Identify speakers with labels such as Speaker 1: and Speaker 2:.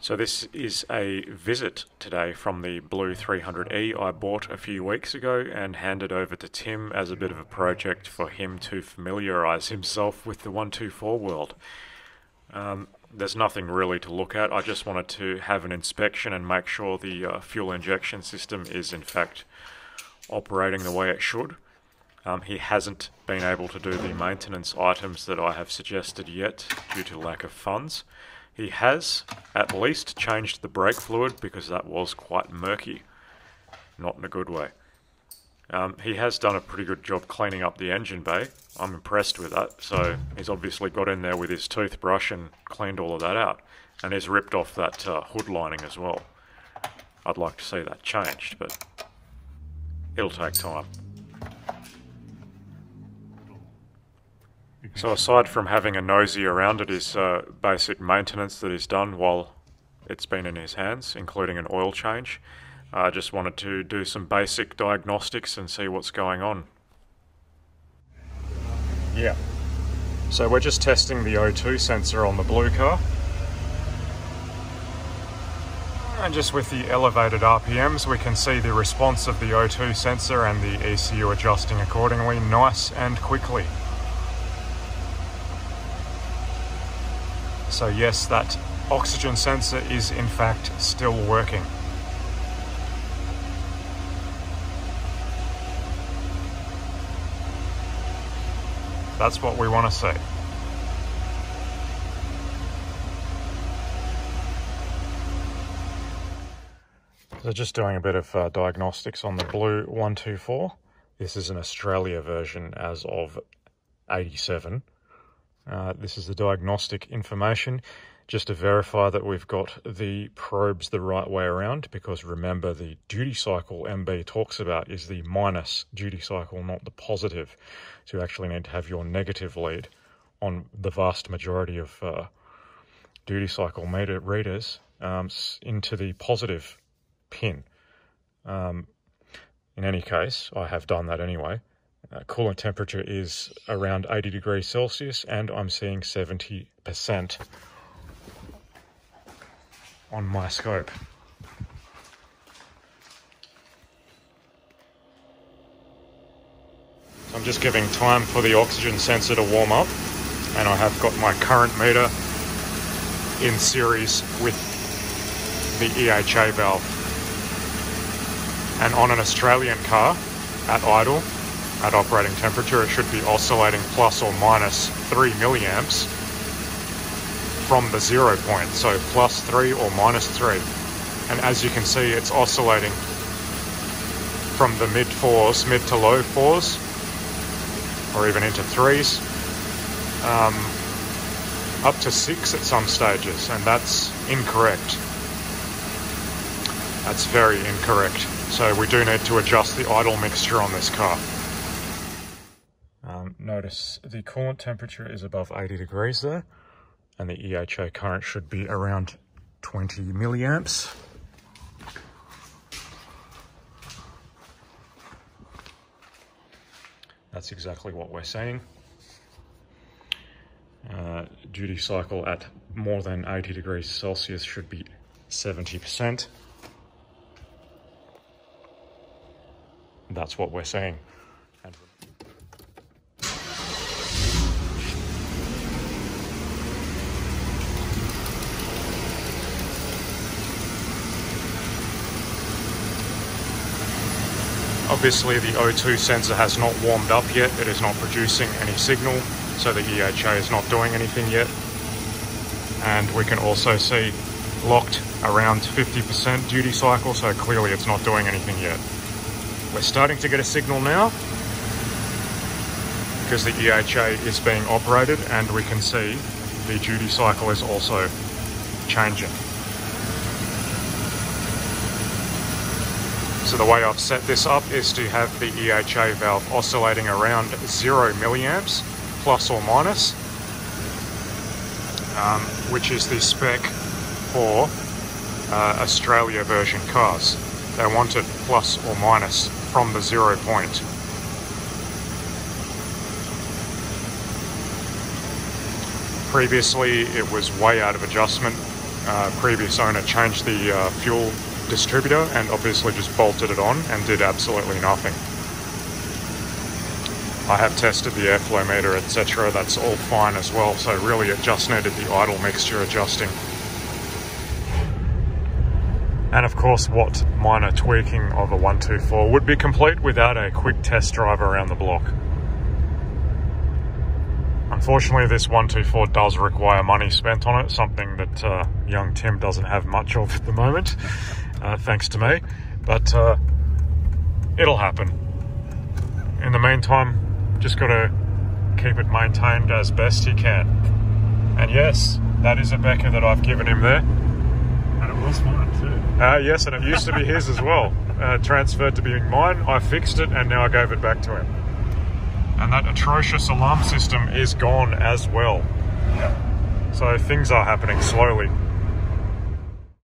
Speaker 1: So this is a visit today from the Blue 300E I bought a few weeks ago and handed over to Tim as a bit of a project for him to familiarise himself with the 124 world. There's nothing really to look at. I just wanted to have an inspection and make sure the fuel injection system is in fact operating the way it should. He hasn't been able to do the maintenance items that I have suggested yet due to lack of funds. He has at least changed the brake fluid because that was quite murky, not in a good way. He has done a pretty good job cleaning up the engine bay. I'm impressed with that. So he's obviously got in there with his toothbrush and cleaned all of that out. And he's ripped off that hood lining as well. I'd like to see that changed, but it'll take time. So aside from having a nosy around it is basic maintenance that he's done while it's been in his hands, including an oil change. I just wanted to do some basic diagnostics and see what's going on. Yeah, so we're just testing the O2 sensor on the blue car. And just with the elevated RPMs, we can see the response of the O2 sensor and the ECU adjusting accordingly, nice and quickly. So yes, that oxygen sensor is in fact still working. That's what we want to see. So just doing a bit of diagnostics on the Blue 124. This is an Australia version as of 87. This is the diagnostic information, just to verify that we've got the probes the right way around, because remember the duty cycle MB talks about is the minus duty cycle, not the positive. So you actually need to have your negative lead on the vast majority of duty cycle meter readers into the positive pin. In any case, I have done that anyway. Coolant temperature is around 80 degrees Celsius and I'm seeing 70% on my scope. So I'm just giving time for the oxygen sensor to warm up, and I have got my current meter in series with the EHA valve. And on an Australian car at idle, at operating temperature, it should be oscillating plus or minus 3 milliamps from the 0 point, so plus 3 or minus 3. And as you can see, it's oscillating from the mid to low fours, or even into threes, up to 6 at some stages, and that's incorrect. That's very incorrect. So we do need to adjust the idle mixture on this car. Notice the coolant temperature is above 80 degrees there, and the EHA current should be around 20 milliamps. That's exactly what we're seeing. Duty cycle at more than 80 degrees Celsius should be 70%. That's what we're seeing. Obviously the O2 sensor has not warmed up yet, it is not producing any signal, so the EHA is not doing anything yet. And we can also see locked around 50% duty cycle, so clearly it's not doing anything yet. We're starting to get a signal now, because the EHA is being operated and we can see the duty cycle is also changing. So the way I've set this up is to have the EHA valve oscillating around 0 milliamps, plus or minus, which is the spec for Australia version cars. They want it plus or minus from the 0 point. Previously it was way out of adjustment previous owner changed the fuel distributor and obviously just bolted it on and did absolutely nothing. I have tested the airflow meter, etc. That's all fine as well, so really it just needed the idle mixture adjusting. And of course, what minor tweaking of a 124 would be complete without a quick test drive around the block. Unfortunately, this 124 does require money spent on it, something that young Tim doesn't have much of at the moment, thanks to me, but it'll happen. In the meantime, just got to keep it maintained as best you can. And yes, that is a Becker that I've given him there.
Speaker 2: And it was mine too.
Speaker 1: Yes, and it used to be his as well. Transferred to being mine, I fixed it, and now I gave it back to him. And that atrocious alarm system is gone as well.
Speaker 2: Yeah.
Speaker 1: So things are happening slowly.